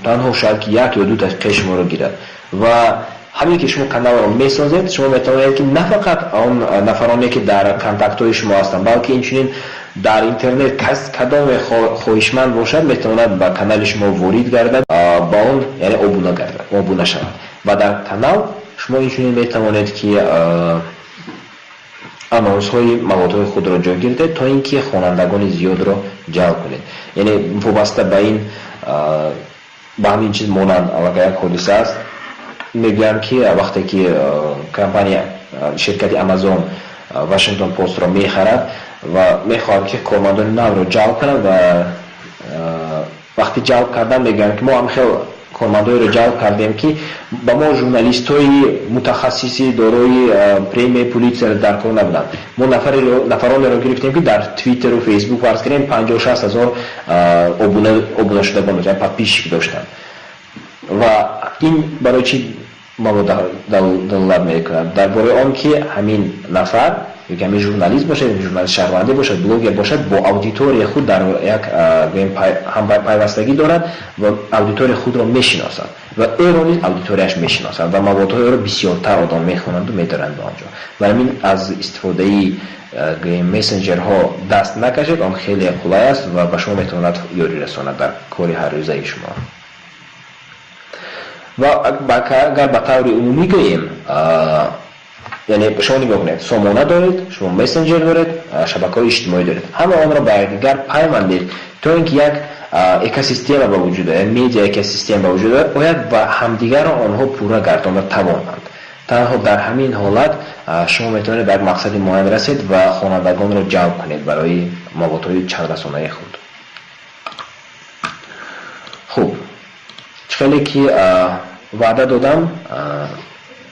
Танҳо шояд ки 1 ё 2 дақиқаи шуморо гирад. Ва ҳамин ки шумо каналро месозед, шумо метавонед ки на фақат он нафароне ки дар контактҳои шумо ҳастанд, балки инчунин дар интернет кадоме хоҳишманд бошад метавонад ба канали шумо ворид гардад, ба он яъне обуна шавад. Ва дар канал шумо инчунин метавонед ки анонсҳои маводҳои худро ҷойгир диҳед, то ин ки хонандагони зиёдро ҷалб кунед. Яъне вобаста ба ин ба ҳамин чиз монанд аллакай як ҳодиса аст. мегӯям ки вақте ки компания ширкати Amazon Washington Postро мехарад ва мехоҳад ки кормандони навро ҷалб кунад ва вақти ҷалб кардан мегӯям ки мо ҳам хел кормандоиро ҷалб кардем ки ба мо журналистои мутахассиси дорои премияи Пулитцер дар кор набуданд. Мо нафаронеро гирифтем ки дар Твиттеру Facebook фарз кардем 56 ҳазор обунашудагон доштанд, подписчик доштанд. ва ин барои чӣ далолат мекунад? Дар бораи он ки ҳамин нафар yoki ҳамин журналист бошад, журналист шаҳрвандӣ бошад, блогер бошад, бо аудиторияи худ дар як ҳампайвастагӣ дорад ва аудиторияи худро мешиносад ва эро низ аудиторияш мешиносад ва маводҳоиро бисёртар одам мехонанду медоранд ба онҷо. ва ҳамин аз истифодаи месенҷерҳо даст накашед, он хеле қулай аст ва ба шумо метавонад ёрӣ расонад дар кори ҳаррӯзаи шумо. ва агар ба таври умумӣ гӯем, яъне шумо нигоҳ кунед, сомона доред, шумо месенҷер доред, шабакаҳои иҷтимоӣ доред, ҳама онро ба якдигар пайвандед, то ин ки як экосистема ба вуҷуд ояд, медиа экосистема ба вуҷуд ояд, бояд ба ҳамдигарро онҳо пурра гардонда тавонанд. танҳо дар ҳамин ҳолат шумо метавонед ба як мақсади муайян расед ва хонандагонро ҷалб кунед барои маводҳои чандрасонаи худ. хуб, чихеле ки ваъда додам,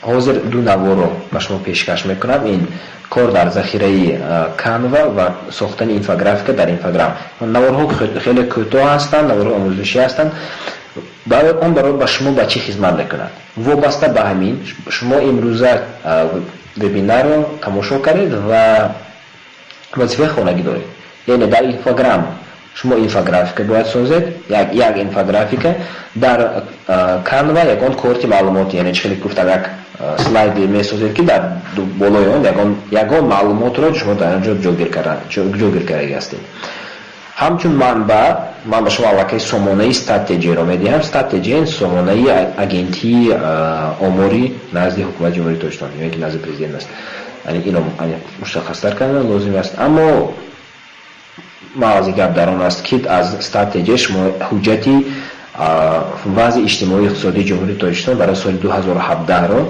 ҳозир ду наворо ба шумо пешкаш мекунам. ин кор дар захираи Canva ва сохтани инфографика дар Instagram. наворҳо хеле кӯтоҳ ҳастанд, наворҳои омӯзишӣ ҳастанд. он барои ба шумо ба чӣ хизмат мекунад? вобаста ба ҳамин шумо имрӯза вебинарро тамошо кардед ва вазифаи хонагӣ доред. яъне дар Instagram шумо инфографика бояд созед, як инфографика. дар Canva ягон корти маълумоти, яъне чихеле гуфтам, як слайди месозед ки дар болои он ягон маълумотро шумо дар онҷо ҷойгир кардаги ҳастед. ҳамчун манбаъ ба шумо аллакай сомонаи стратегиеро медиҳам. стратегия сомонаи агентии омори назди ҳукумати ҷумҳурии Тоҷикистон, яъне ки назди президент аст. инро мушаххастар кардан лозим аст. аммо маъзи гап дар он аст ки аз стратегия шумо ҳуҷҷати вазъи иҷтимоии иқтисодии ҷумҳурии Тоҷикистон барои соли 2017-ро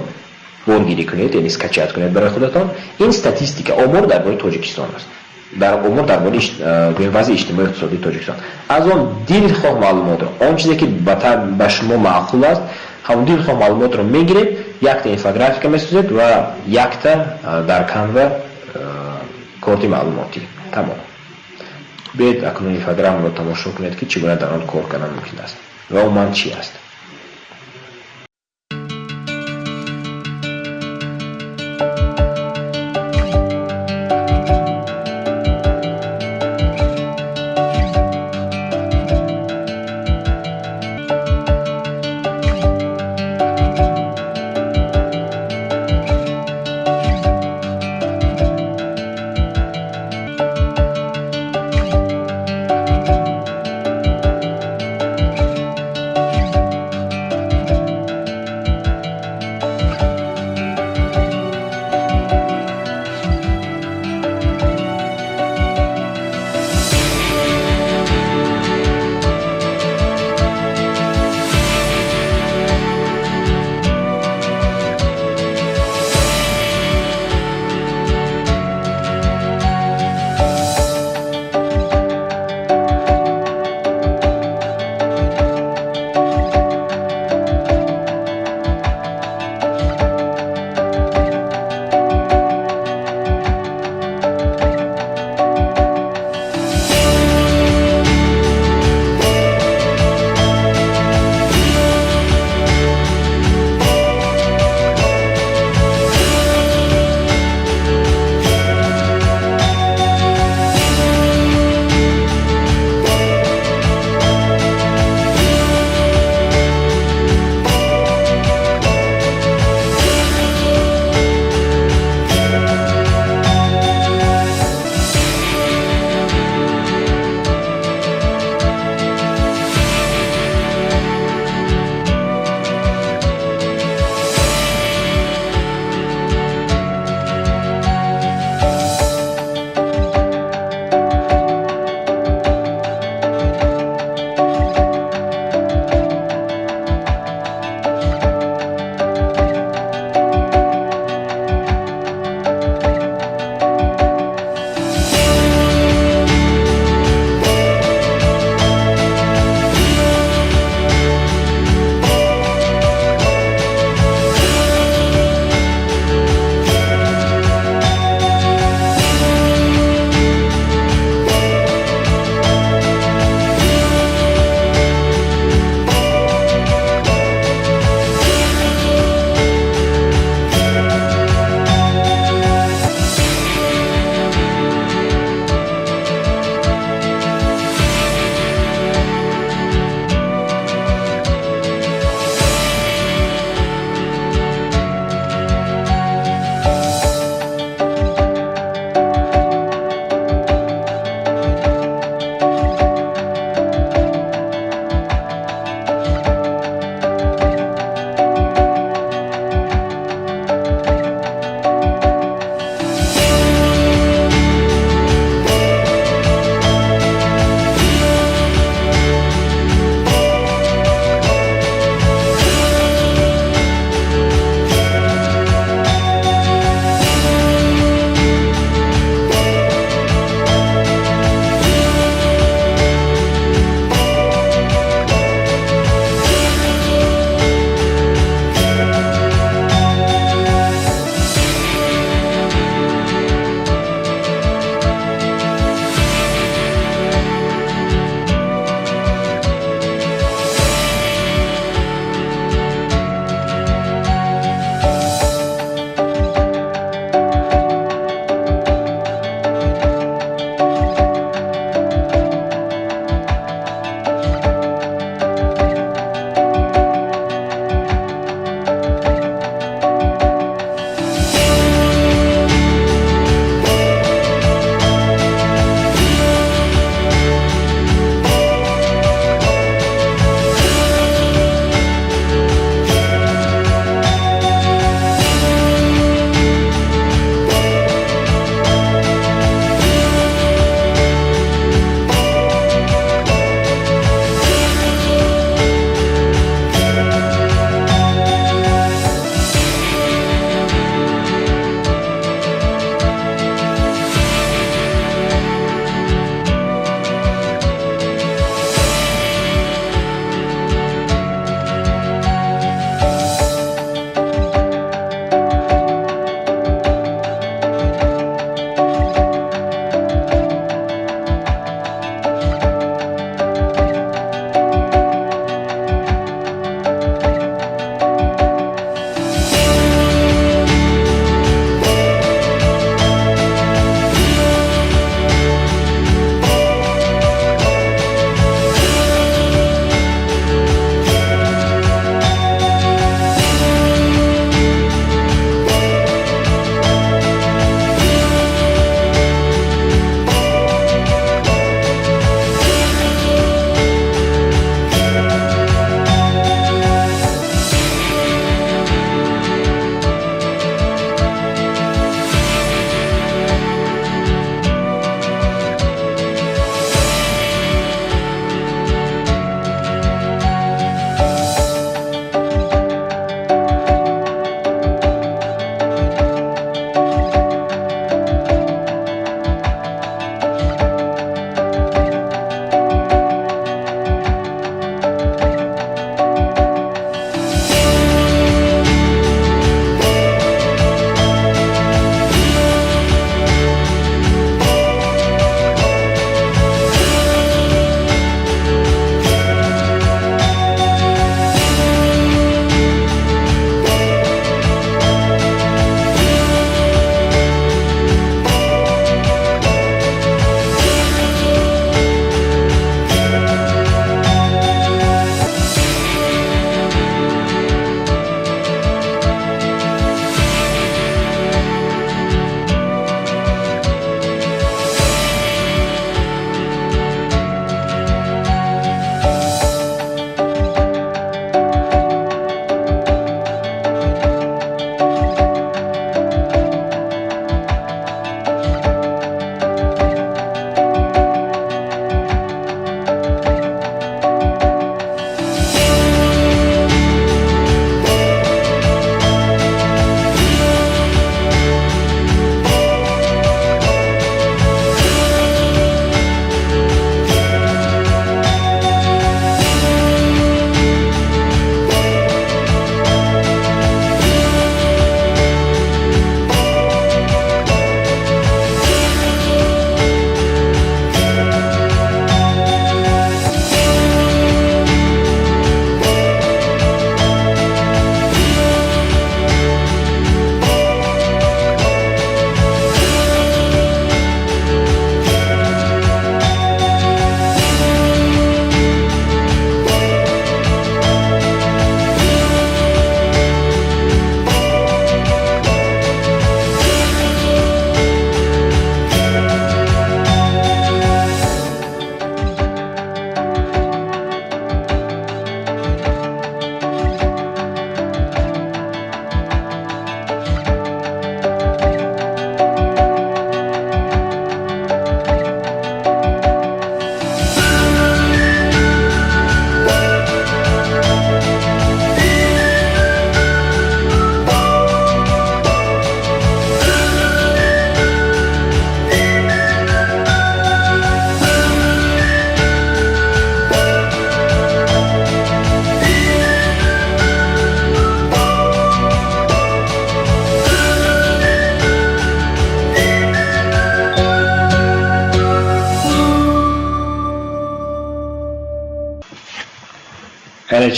боргирӣ кунед, яъне скачат кунед барои худатон. ин статистика омор дар бораи Тоҷикистон аст. омор дар бораи вазъи иҷтимоии иқтисодии Тоҷикистон. аз он дилхоҳ маълумотро, он чизе ки ба шумо маъқул аст, ҳамон дилхоҳ маълумотро мегиред, якта инфографика месозед ва якта дар Canva корти маълумотӣ. тамом. биед акнун инфограмро тамошо кунед ки чӣ гуна дар он кор кардан мумкин аст ва умуман чӣ аст.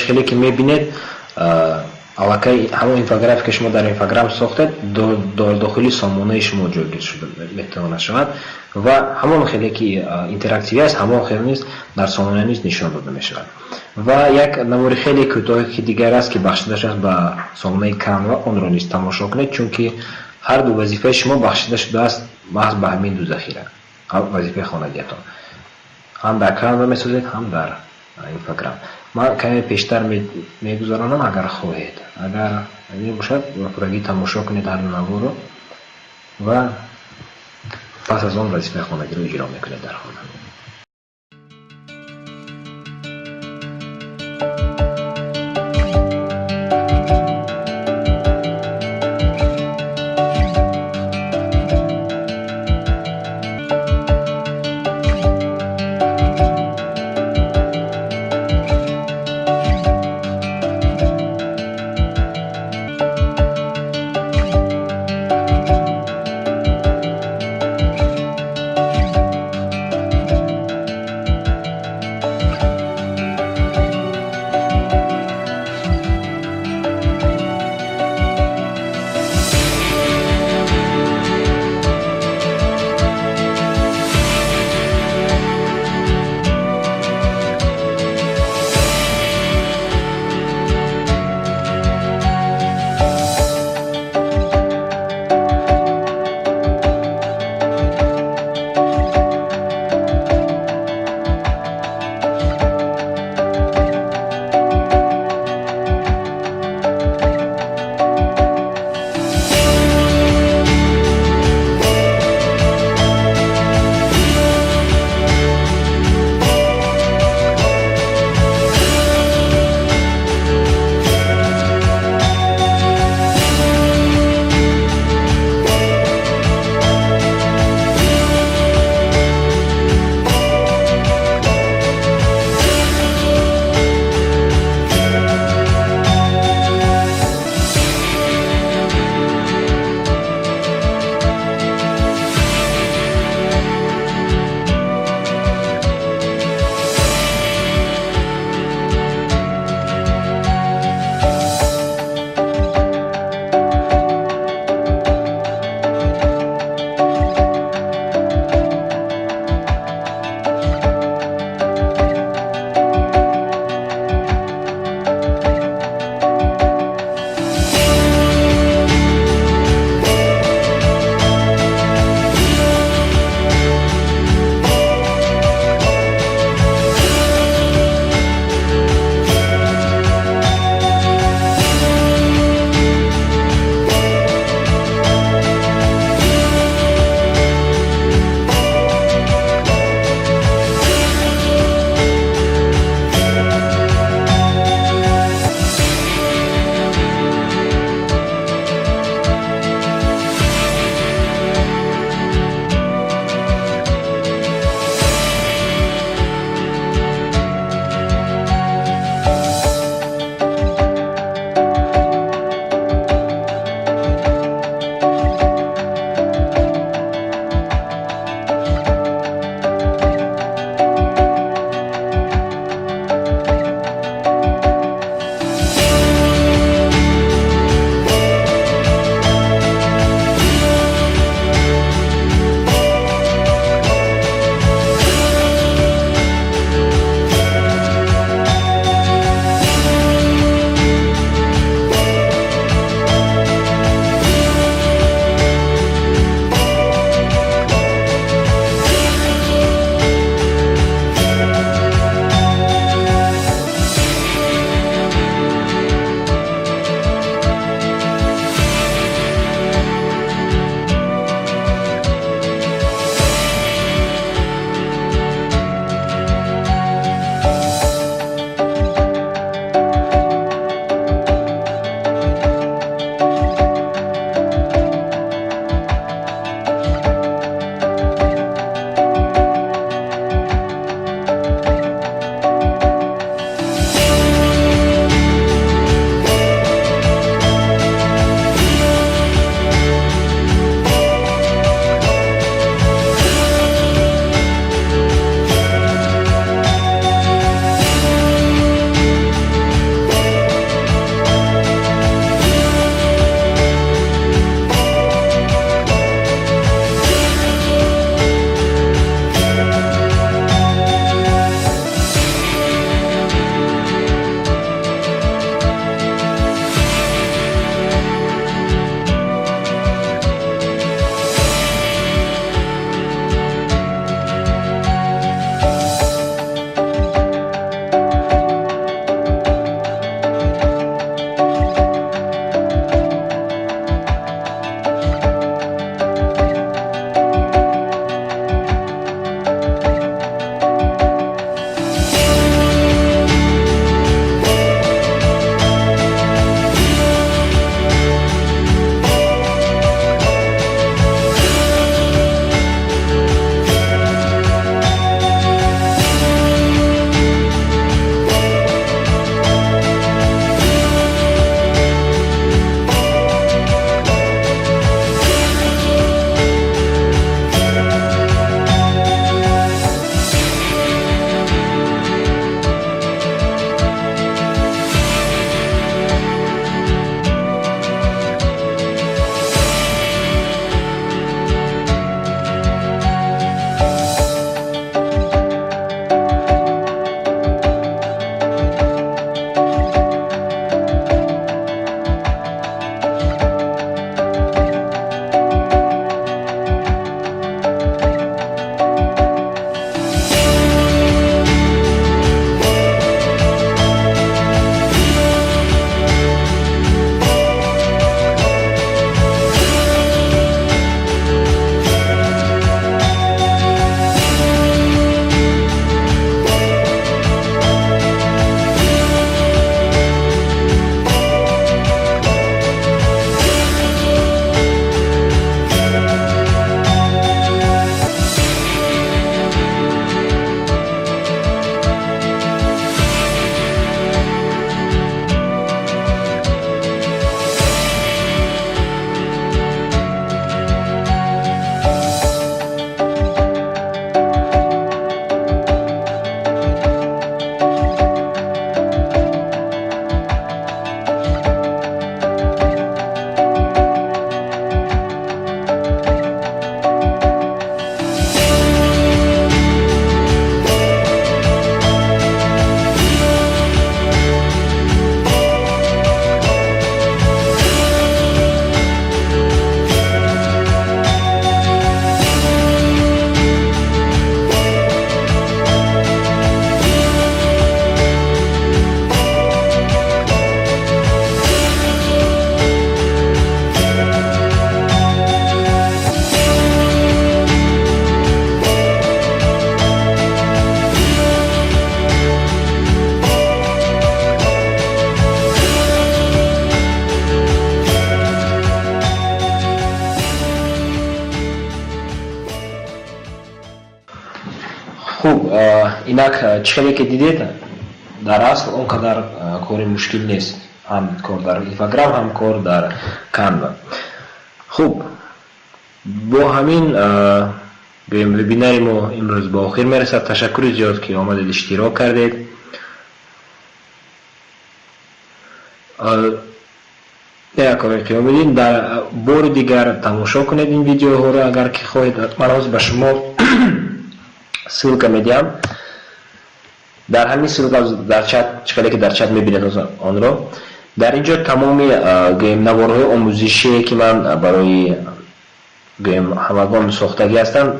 чӣ хеле ки мебинед аллакай ҳамон инфографика шумо дар инфограф сохтед дар дохили сомонаи шумо ҷойгир шуда метавонад шавад ва ҳамон хеле ки интерактивӣ аст ҳамон хеле низ дар сомона низ нишон дода мешавад. ва як намуди хеле кӯтоҳе ки дигар аст ки бахшида шудааст ба сомонаи Canva, онро низ тамошо кунед, чунки ҳар ду вазифаи шумо бахшида шудааст маҳз ба ҳамин ду захира. вазифаи хонагиятон ҳам дар Canva месозед, ҳам дар инфограф. ман каме пештар мегузаронам агар хоҳед. агар мебошад пурагӣ тамошо кунед ҳар ду наворо ва пас аз он вазифаи хонагиро иҷро мекунед дар хона. инак чӣ хеле ки дидед, дар асл он қадар кори мушкил нест. ҳам кор дар инфограм, ҳам кор дар канва. хуб, бо ҳамин вебинари мо имрӯз ба охир мерасад. ташаккури зиёд ки омадед иштирок кардед. дар бори дигар тамошо кунед ин видеоҳоро агар ки хоҳед. ман ҳозир ба шумо ссилка медиҳам. дар ҳамин ссилка дар чат, чӣ хеле ки дар чат мебинед онро, дар инҷо тамоми наворҳои омӯзишие ки ман барои ҳамагон сохтагӣ ҳастанд,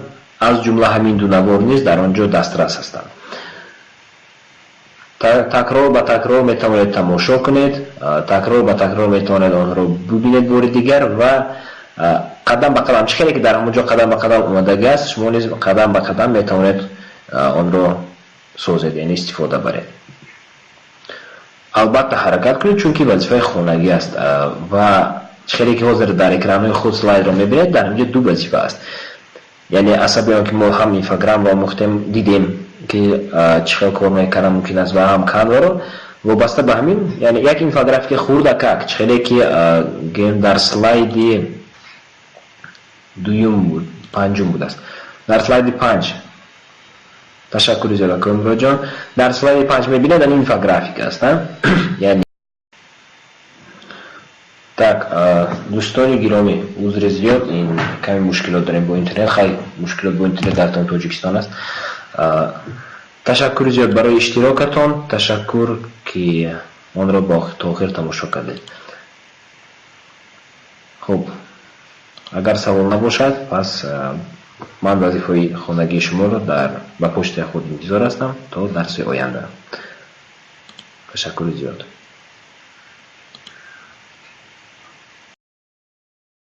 аз ҷумла ҳамин ду навор низ дар онҷо дастрас ҳастанд. такрор ба такрор метавонед тамошо кунед, такрор ба такрор метавонед онро бубинед бори дигар ва қадам ба қадам, чӣ хеле ки дар ҳамонҷо қадам ба қадам омадагӣ аст, шумо низ қадам ба қадам метавонед онро созед, яъне истифода баред. албатта ҳаракат кунед, чунки вазифаи хонагӣ аст ва чӣ хеле ки ҳозир дар экранҳои худ слайдро мебинед, дар инҷо ду вазифа аст. яъне асаби он ки мо ҳам инфограм ва мухтем дидем ки чӣ хел кор мекардам мумкин аст ва ҳам канваро вобаста ба ҳамин, яъне як инфографика хурдакак чӣ хеле ки дар слайди панҷум буд аст. дар слайди 5 ташаккури зиёда Комилҷон, дар слайди 5 мебинед ин инфографика аст. яъне так, дӯстони гиромӣ, узри зиёд, ин ками мушкилот дорем бо интернет, хеле мушкилот бо интернет дар Тоҷикистон аст. ташаккури зиёд барои иштирокатон, ташаккур ки онро то охир тамошо кардед. хуб, агар савол набошад, пас ман вазифаи хонагии шуморо ба почтаи худ интизор ҳастам то дарси оянда. ташаккури зиёд.